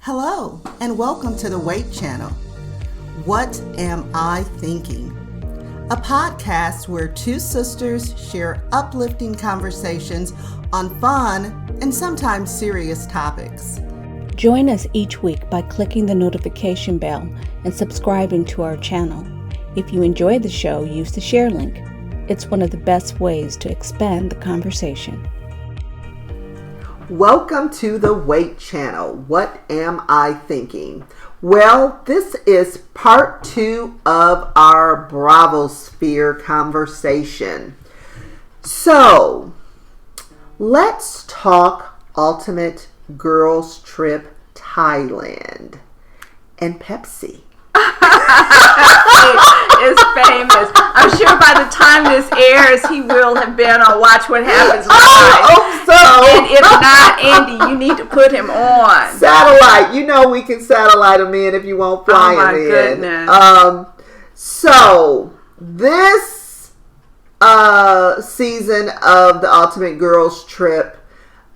Hello, and welcome to the W.A.I.T channel. What Am I Thinking? A podcast where two sisters share uplifting conversations on fun and sometimes serious topics. Join us each week by clicking the notification bell and subscribing to our channel. If you enjoy the show, use the share link. It's one of the best ways to expand the conversation. Welcome to the W.A.I.T channel. What am I thinking? Well, this is part 2 of our Bravosphere conversation. So, let's talk Ultimate Girls Trip Thailand and Pepsi. Is famous. I'm sure by the time this airs, he will have been on Watch What Happens Live. I hope so. And if not, Andy, you need to put him on. Satellite. You know we can satellite him in if you won't fly him in. Oh, my goodness. So, this season of the Ultimate Girls Trip,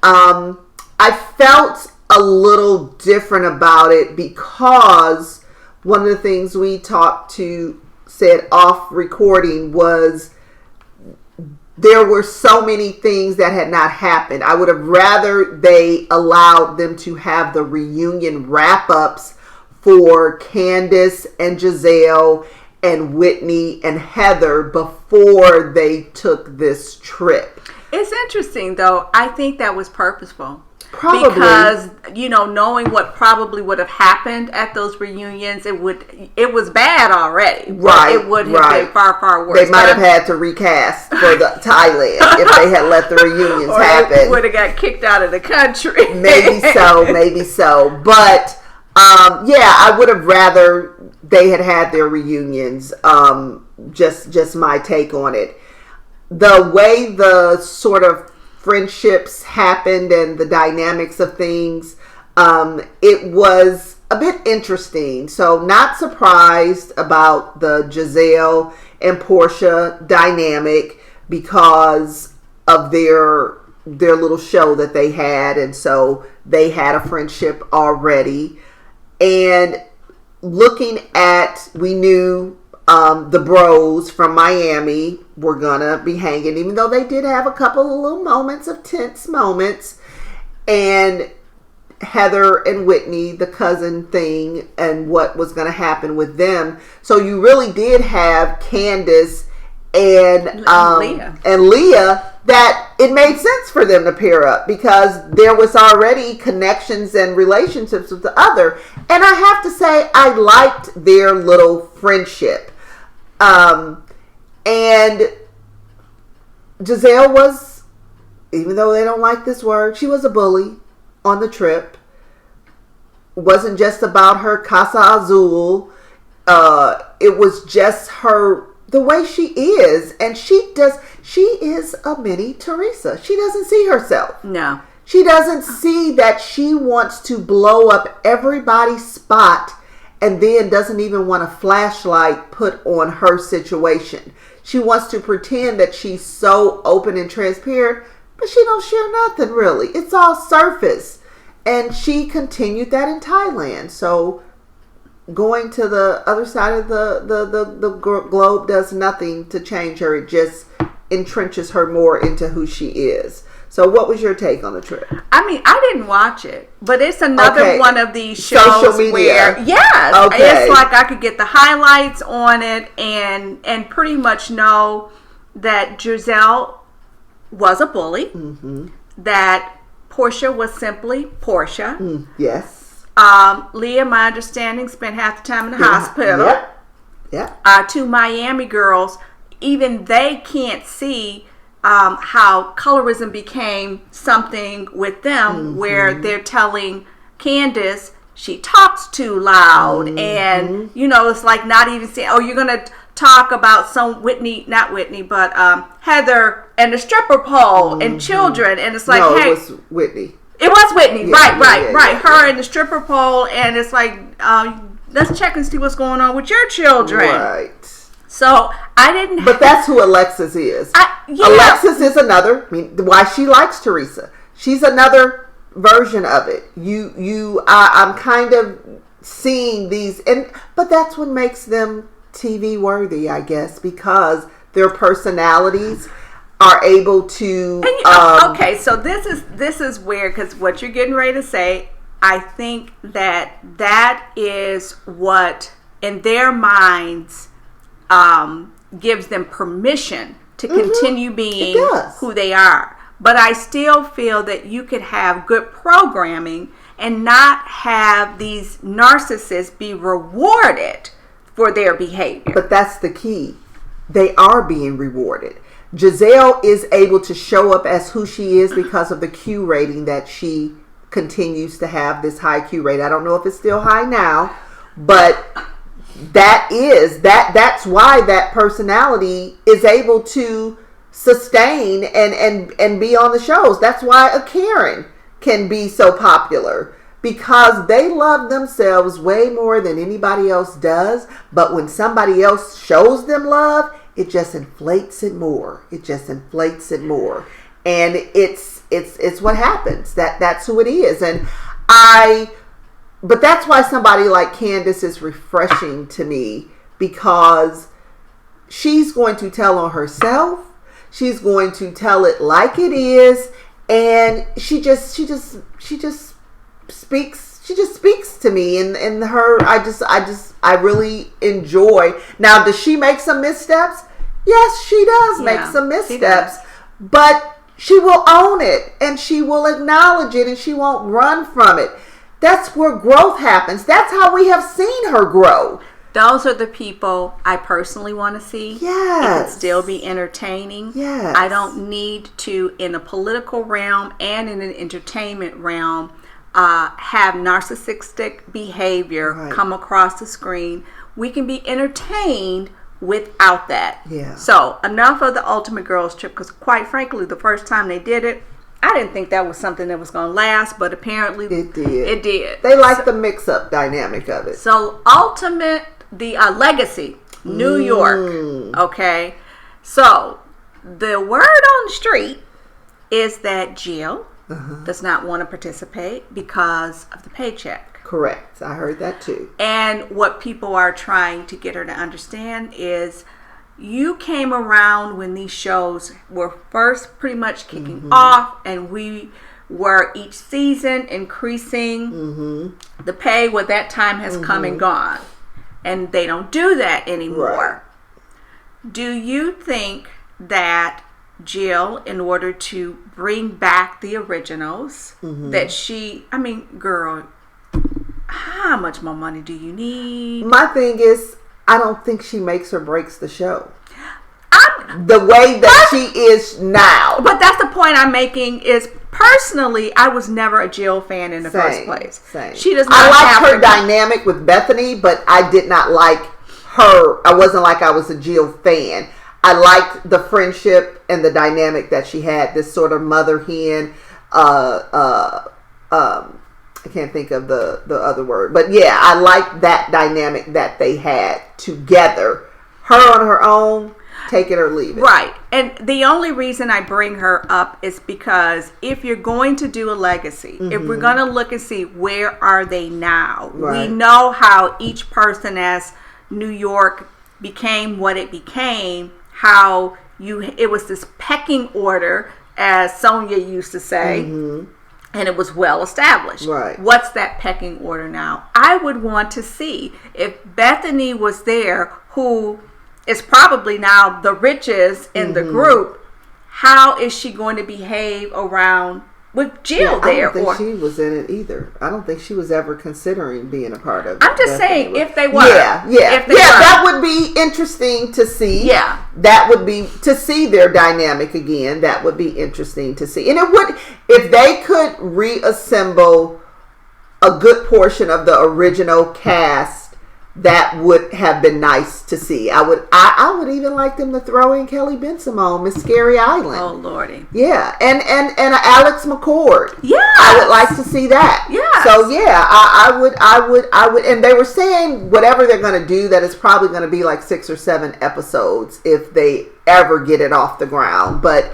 I felt a little different about it because one of the things we said off recording was there were so many things that had not happened. I would have rather they allowed them to have the reunion wrap-ups for Candace and Giselle and Whitney and Heather before they took this trip. It's interesting, though. I think that was purposeful. Probably. Because, knowing what probably would have happened at those reunions, it was bad already. Right. It would have been far, far worse. They might have had to recast for the Thailand if they had let the reunions happen. They would have got kicked out of the country. Maybe so. But, I would have rather they had their reunions. Just my take on it. The way the sort of friendships happened and the dynamics of things, it was a bit interesting. So not surprised about the Giselle and Portia dynamic because of their little show that they had, and so they had a friendship already. And looking at, we knew the bros from Miami were gonna be hanging, even though they did have a couple of little moments of tense moments, and Heather and Whitney, the cousin thing, and what was gonna happen with them. So you really did have Candace and Leah, that it made sense for them to pair up because there was already connections and relationships with the other. And I have to say, I liked their little friendship. And Giselle was, even though they don't like this word, she was a bully on the trip. It wasn't just about her Casa Azul. It was just the way she is. And she is a mini Teresa. She doesn't see herself. No. She doesn't see that she wants to blow up everybody's spot and then doesn't even want a flashlight put on her situation. She wants to pretend that she's so open and transparent, but she don't share nothing really. It's all surface. And she continued that in Thailand. So going to the other side of the globe does nothing to change her. It just entrenches her more into who she is. So what was your take on the trip? I mean, I didn't watch it, but it's another one of these shows social media where, it's like I could get the highlights on it and pretty much know that Giselle was a bully, that Portia was simply Portia. Yes. Leah, my understanding, spent half the time in the hospital. Yeah. Two Miami girls, even they can't see how colorism became something with them, where they're telling Candace she talks too loud, and it's like not even saying, you're gonna talk about Heather and the stripper pole and children, and it's like, it was Whitney. It was Whitney, right. Her and the stripper pole, and it's like, let's check and see what's going on with your children, right? So I didn't. But that's who Alexis is. Alexis is another. I mean, why she likes Teresa. She's another version of it. I'm kind of seeing these, but that's what makes them TV worthy, I guess, because their personalities are able to. Okay, so this is weird, because what you're getting ready to say, I think that is what in their minds gives them permission to continue being who they are. But I still feel that you could have good programming and not have these narcissists be rewarded for their behavior. But that's the key. They are being rewarded. Giselle is able to show up as who she is because of the Q rating that she continues to have, this high Q rate. I don't know if it's still high now, but that's why that personality is able to sustain and be on the shows. That's why a Karen can be so popular, because they love themselves way more than anybody else does. But when somebody else shows them love, it just inflates it more. And it's what happens. That's who it is. But that's why somebody like Candace is refreshing to me, because she's going to tell on herself. She's going to tell it like it is, and she just speaks to me, and her. I really enjoy. Now, does she make some missteps? Yes, she does make some missteps, but she will own it, and she will acknowledge it, and she won't run from it. That's where growth happens. That's how we have seen her grow. Those are the people I personally want to see. Yes. It can still be entertaining. Yes. I don't need to, in the political realm and in an entertainment realm, have narcissistic behavior come across the screen. We can be entertained without that. Yeah. So enough of the Ultimate Girls Trip, because quite frankly, the first time they did it, I didn't think that was something that was going to last, but apparently it did. It did. They like the mix-up dynamic of it. So the Legacy, New York. Okay. So the word on the street is that Jill does not want to participate because of the paycheck. Correct. I heard that too. And what people are trying to get her to understand is, you came around when these shows were first pretty much kicking off, and we were each season increasing the pay. Well, that time has come and gone, and they don't do that anymore. Right. Do you think that Jill, in order to bring back the originals, that girl, how much more money do you need? My thing is, I don't think she makes or breaks the show. The way that she is now. But that's the point I'm making, is personally, I was never a Jill fan in the first place. Same. She does not I liked her dynamic with Bethany, but I did not like her. I wasn't like I was a Jill fan. I liked the friendship and the dynamic that she had, this sort of mother hen, I can't think of the other word, but yeah, I liked that dynamic that they had together. Her on her own, take it or leave it. Right. And the only reason I bring her up is because if you're going to do a legacy, if we're going to look and see where are they now, we know how each person, as New York became what it became, how it was this pecking order, as Sonia used to say. And it was well established. Right. What's that pecking order now? I would want to see if Bethany was there, who is probably now the richest in the group. How is she going to behave around with Jill there? I don't think she was in it either. I don't think she was ever considering being a part of it. I'm just saying, if they were. That would be interesting to see. Yeah. That would be, to see their dynamic again, that would be interesting to see. And it would, if they could reassemble a good portion of the original cast, that would have been nice to see. I would even like them to throw in Kelly Ben-Simone, Miss Scary Island. Oh Lordy. Yeah, and Alex McCord. Yeah, I would like to see that. Yeah. So yeah, I would, and they were saying whatever they're going to do, that it's probably going to be like 6 or 7 episodes if they ever get it off the ground. But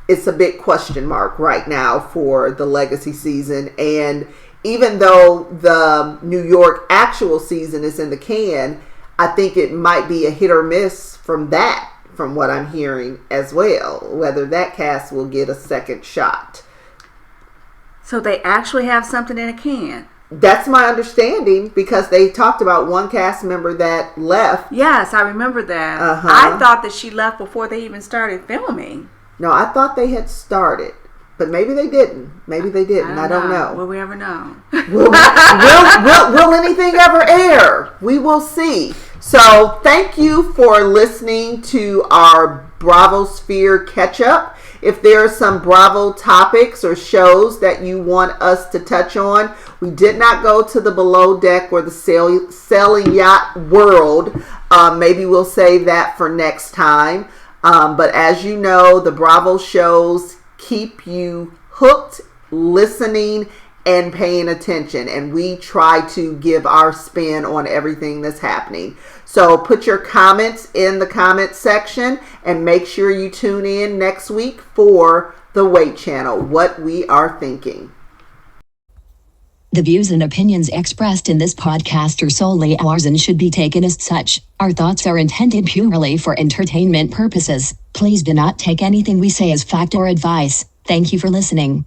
it's a big question mark right now for the legacy season. And even though the New York actual season is in the can, I think it might be a hit or miss from what I'm hearing as well, whether that cast will get a second shot. So they actually have something in a can. That's my understanding, because they talked about one cast member that left. Yes, I remember that. Uh-huh. I thought that she left before they even started filming. No, I thought they had started, but maybe they didn't. Maybe they didn't. I don't know. Will we ever know? Will anything ever air? We will see. So thank you for listening to our Bravosphere catch-up. If there are some Bravo topics or shows that you want us to touch on, we did not go to the Below Deck or the Sailing Yacht World. Maybe we'll save that for next time. But as you know, the Bravo shows keep you hooked, listening, and paying attention. And we try to give our spin on everything that's happening. So put your comments in the comment section and make sure you tune in next week for the W.A.I.T channel, What We Are Thinking. The views and opinions expressed in this podcast are solely ours and should be taken as such. Our thoughts are intended purely for entertainment purposes. Please do not take anything we say as fact or advice. Thank you for listening.